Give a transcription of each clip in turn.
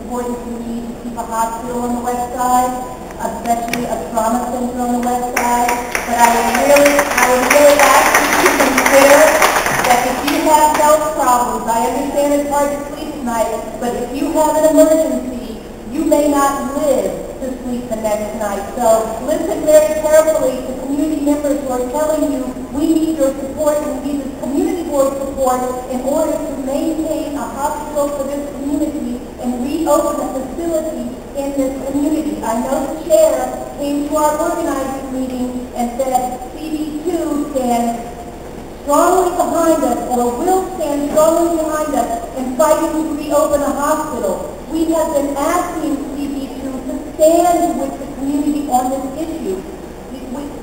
important to me to keep a hospital on the west side, especially a trauma center on the west side. But I would really ask you to consider that if you have health problems, I understand it's hard to sleep at night, but if you have an emergency, you may not live to sleep the next night. So listen very carefully to community members who are telling you we need your support and we need this community board support in order to maintain a hospital for this community and reopen a facility in this community. I know the chair came to our organizing meeting and said CB2 stands strongly behind us, or will stand strongly behind us in fighting to reopen a hospital. We have been asking CB2 to stand with the community on this issue.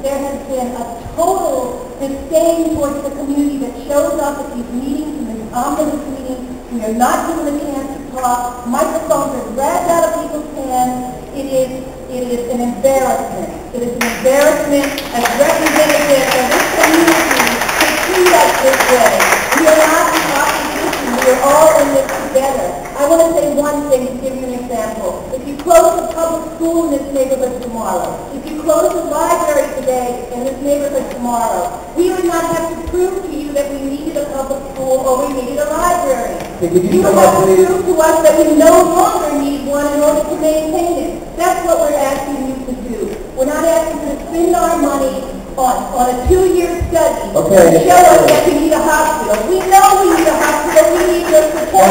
There has been a total disdain towards the community that shows up at these meetings and these omnibus meetings. We are not given a chance to talk. Microphones are grabbed out of people's hands. It is an embarrassment. It is an embarrassment as representatives of this community to treat us this way. We are not in opposition. We are all in this together. I want to say one thing to give you an example. If you close the public school in this neighborhood tomorrow, if you close the library today in this neighborhood tomorrow, we would not have to prove to you that we needed a public school or we needed a library. You would have to prove to us that we no longer need one in order to maintain it. That's what we're asking you to do. We're not asking you to spend our money on a 2-year study to show us that we need a hospital. We know we need a hospital. We need your support.